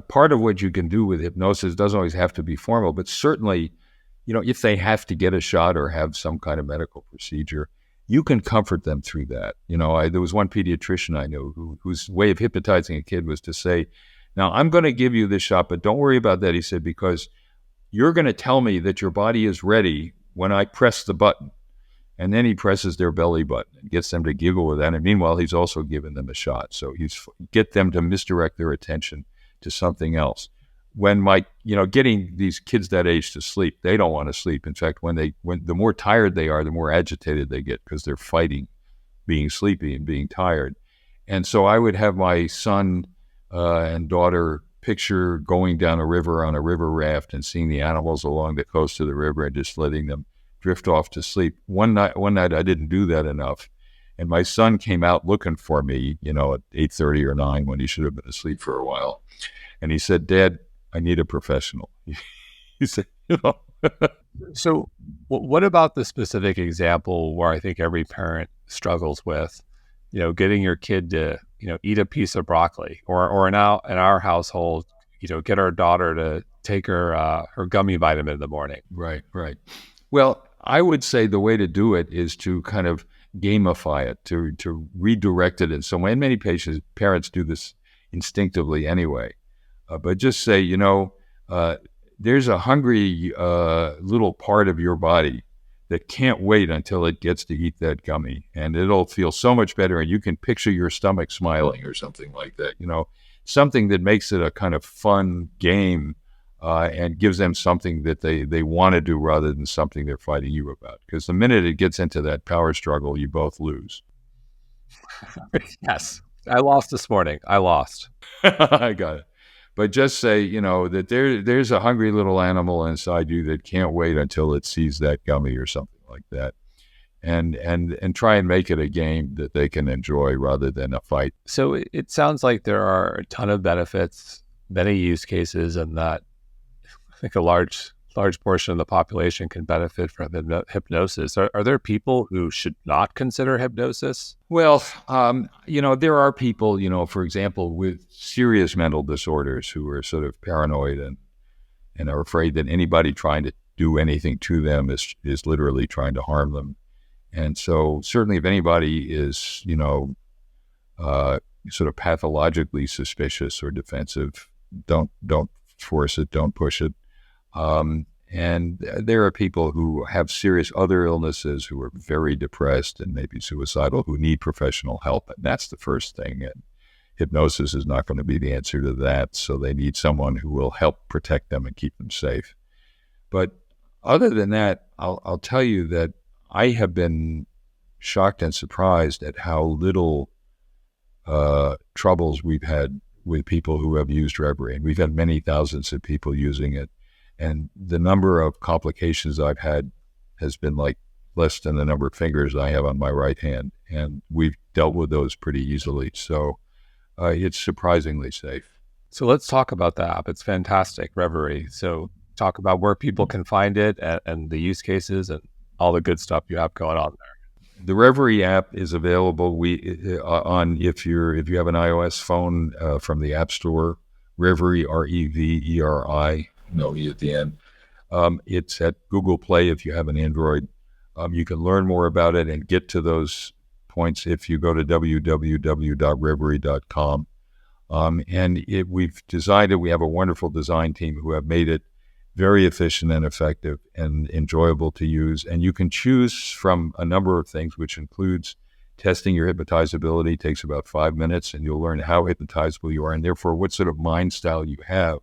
part of what you can do with hypnosis doesn't always have to be formal, but certainly, if they have to get a shot or have some kind of medical procedure, you can comfort them through that. There was one pediatrician I knew whose way of hypnotizing a kid was to say, now I'm going to give you this shot, but don't worry about that, he said, because you're going to tell me that your body is ready when I press the button. And then he presses their belly button and gets them to giggle with that. And meanwhile, he's also giving them a shot. So get them to misdirect their attention to something else. When getting these kids that age to sleep, they don't want to sleep. In fact, when the more tired they are, the more agitated they get because they're fighting being sleepy and being tired. And so I would have my son and daughter picture going down a river on a river raft and seeing the animals along the coast of the river and just letting them drift off to sleep. One night I didn't do that enough, and my son came out looking for me, at 8:30 or 9 when he should have been asleep for a while, and he said, "Dad, I need a professional." He said, So, what about the specific example where I think every parent struggles with, getting your kid to, eat a piece of broccoli, or in our household, get our daughter to take her gummy vitamin in the morning. Right. Well, I would say the way to do it is to kind of gamify it, to redirect it in some way. And many parents do this instinctively anyway. But just say, there's a hungry little part of your body that can't wait until it gets to eat that gummy. And it'll feel so much better. And you can picture your stomach smiling or something like that, something that makes it a kind of fun game. And gives them something that they want to do rather than something they're fighting you about. Because the minute it gets into that power struggle, you both lose. Yes. I lost this morning. I lost. I got it. But just say, that there's a hungry little animal inside you that can't wait until it sees that gummy or something like that. And try and make it a game that they can enjoy rather than a fight. So it sounds like there are a ton of benefits, many use cases, and that I think a large portion of the population can benefit from hypnosis. Are there people who should not consider hypnosis? Well, there are people, for example, with serious mental disorders who are sort of paranoid and are afraid that anybody trying to do anything to them is literally trying to harm them. And so certainly if anybody is, sort of pathologically suspicious or defensive, don't force it, don't push it. And there are people who have serious other illnesses who are very depressed and maybe suicidal who need professional help. And that's the first thing. And hypnosis is not going to be the answer to that. So they need someone who will help protect them and keep them safe. But other than that, I'll tell you that I have been shocked and surprised at how little troubles we've had with people who have used Reveri. And we've had many thousands of people using it. And the number of complications I've had has been like less than the number of fingers I have on my right hand. And we've dealt with those pretty easily. So it's surprisingly safe. So let's talk about the app. It's fantastic, Reveri. So talk about where people can find it and the use cases and all the good stuff you have going on there. The Reveri app is available if you have an iOS phone from the App Store. Reveri, Reveri, no E at the end. It's at Google Play if you have an Android. You can learn more about it and get to those points if you go to www.reveri.com. And we've designed it. We have a wonderful design team who have made it very efficient and effective and enjoyable to use. And you can choose from a number of things, which includes testing your hypnotizability. Takes about 5 minutes, and you'll learn how hypnotizable you are, and therefore what sort of mind style you have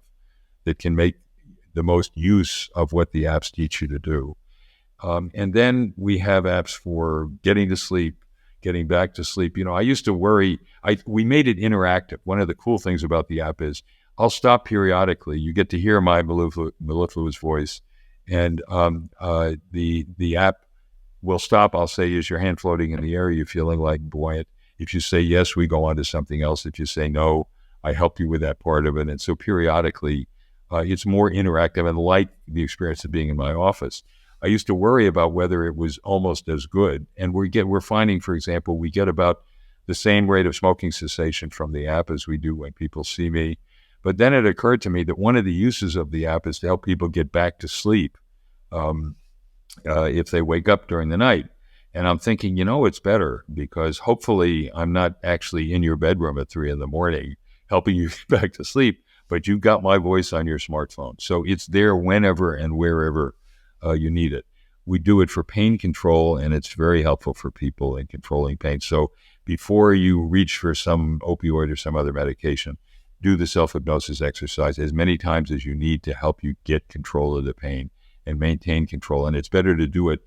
that can make the most use of what the apps teach you to do. And then we have apps for getting to sleep, getting back to sleep. I used to worry. We made it interactive. One of the cool things about the app is I'll stop periodically. You get to hear my mellifluous voice, and the app will stop. I'll say, "Is your hand floating in the air? Are you feeling like buoyant?" If you say yes, we go on to something else. If you say no, I help you with that part of it. And so periodically, it's more interactive and like the experience of being in my office. I used to worry about whether it was almost as good. And we're finding, for example, we get about the same rate of smoking cessation from the app as we do when people see me. But then it occurred to me that one of the uses of the app is to help people get back to sleep if they wake up during the night. And I'm thinking, it's better because hopefully I'm not actually in your bedroom at 3 a.m. helping you get back to sleep, but you've got my voice on your smartphone. So it's there whenever and wherever you need it. We do it for pain control, and it's very helpful for people in controlling pain. So before you reach for some opioid or some other medication, do the self-hypnosis exercise as many times as you need to help you get control of the pain and maintain control. And it's better to do it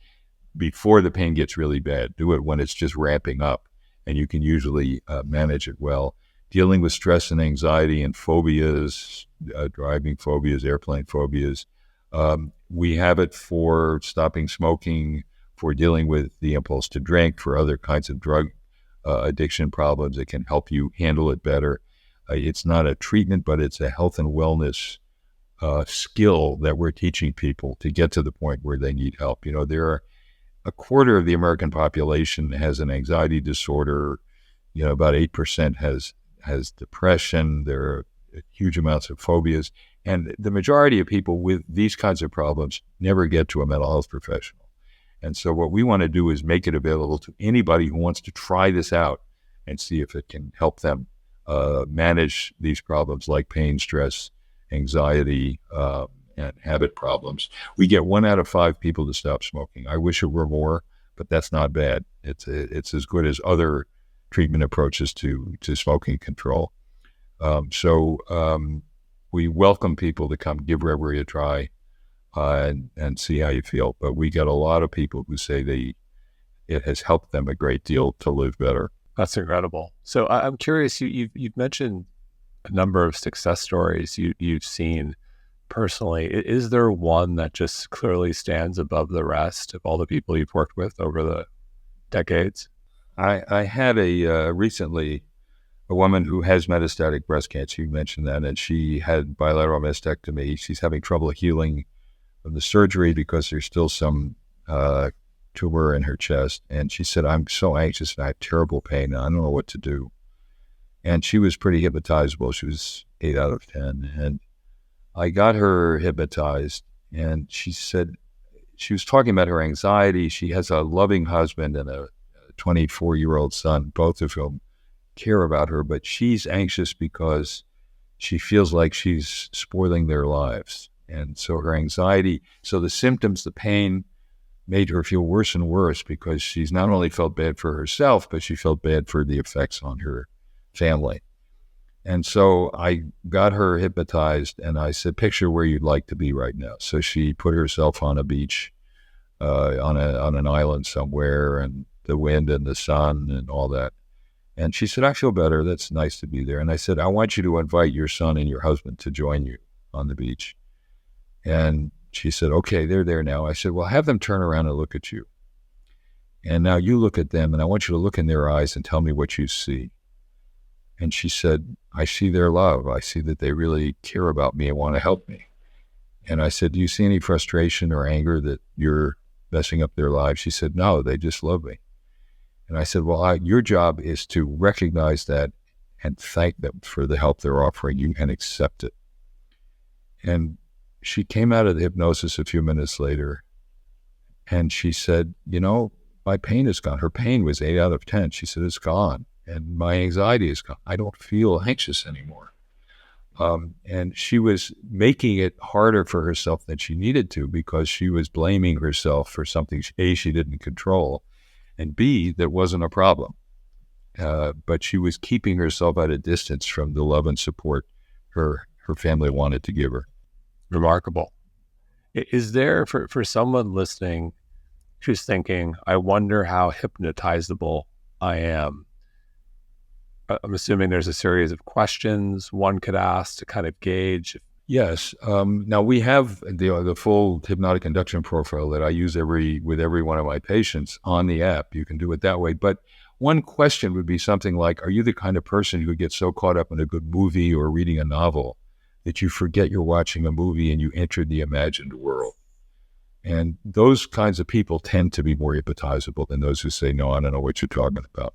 before the pain gets really bad. Do it when it's just ramping up, and you can usually manage it well. Dealing with stress and anxiety and phobias, driving phobias, airplane phobias. We have it for stopping smoking, for dealing with the impulse to drink, for other kinds of drug addiction problems. It can help you handle it better. It's not a treatment, but it's a health and wellness skill that we're teaching people to get to the point where they need help. There are a quarter of the American population has an anxiety disorder. About 8% has depression. There are huge amounts of phobias. And the majority of people with these kinds of problems never get to a mental health professional. And so what we want to do is make it available to anybody who wants to try this out and see if it can help them manage these problems like pain, stress, anxiety, and habit problems. We get 1 out of 5 people to stop smoking. I wish it were more, but that's not bad. It's as good as other treatment approaches to smoking control. We welcome people to come give Reveri a try and see how you feel. But we get a lot of people who say it has helped them a great deal to live better. That's incredible. So I'm curious, you've mentioned a number of success stories you've seen personally. Is there one that just clearly stands above the rest of all the people you've worked with over the decades? I had recently a woman who has metastatic breast cancer. You mentioned that, and she had bilateral mastectomy. She's having trouble healing from the surgery because there's still some tumor in her chest. And she said, "I'm so anxious and I have terrible pain and I don't know what to do." And she was pretty hypnotizable. She was 8 out of 10. And I got her hypnotized, and she said, she was talking about her anxiety. She has a loving husband and a 24-year-old son, both of whom care about her, but she's anxious because she feels like she's spoiling their lives. And so her anxiety, so the symptoms, the pain made her feel worse and worse because she's not only felt bad for herself, but she felt bad for the effects on her family. And so I got her hypnotized, and I said, "Picture where you'd like to be right now." So she put herself on a beach, on an island somewhere, and the wind and the sun and all that. And she said, "I feel better. That's nice to be there." And I said, "I want you to invite your son and your husband to join you on the beach." And she said, "Okay, they're there now." I said, "Well, have them turn around and look at you. And now you look at them, and I want you to look in their eyes and tell me what you see." And she said, "I see their love. I see that they really care about me and want to help me." And I said, "Do you see any frustration or anger that you're messing up their lives?" She said, "No, they just love me." And I said, "Well, your job is to recognize that and thank them for the help they're offering you and accept it." And she came out of the hypnosis a few minutes later, and she said, "My pain is gone." Her pain was 8 out of 10. She said, "It's gone. And my anxiety is gone. I don't feel anxious anymore." And she was making it harder for herself than she needed to because she was blaming herself for something, A, she didn't control, and B, that wasn't a problem. But she was keeping herself at a distance from the love and support her family wanted to give her. Remarkable. Is there, for someone listening who's thinking, I wonder how hypnotizable I am? I'm assuming there's a series of questions one could ask to kind of gauge. Yes. Now we have the full hypnotic induction profile that I use with every one of my patients on the app. You can do it that way. But one question would be something like, are you the kind of person who gets so caught up in a good movie or reading a novel that you forget you're watching a movie and you enter the imagined world? And those kinds of people tend to be more hypnotizable than those who say, no, I don't know what you're talking about.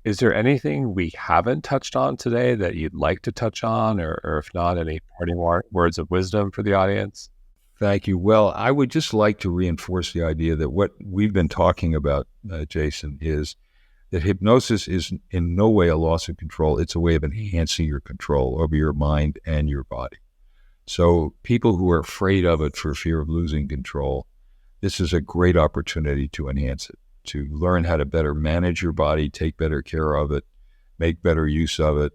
Is there anything we haven't touched on today that you'd like to touch on, or if not, any parting words of wisdom for the audience? Thank you. Well, I would just like to reinforce the idea that what we've been talking about, Jason, is that hypnosis is in no way a loss of control. It's a way of enhancing your control over your mind and your body. So people who are afraid of it for fear of losing control, this is a great opportunity to enhance it, to learn how to better manage your body, take better care of it, make better use of it,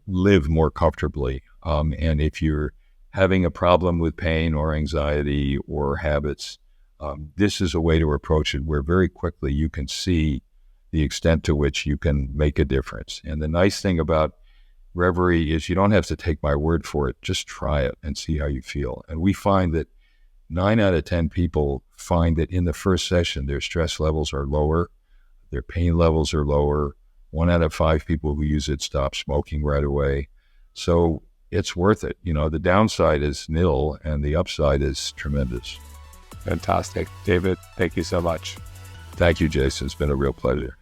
live more comfortably. And if you're having a problem with pain or anxiety or habits, this is a way to approach it where very quickly you can see the extent to which you can make a difference. And the nice thing about Reveri is you don't have to take my word for it. Just try it and see how you feel. And we find that 9 out of 10 people find that in the first session, their stress levels are lower, their pain levels are lower. 1 out of 5 people who use it stop smoking right away. So it's worth it. You know, the downside is nil and the upside is tremendous. Fantastic. David, thank you so much. Thank you, Jason. It's been a real pleasure.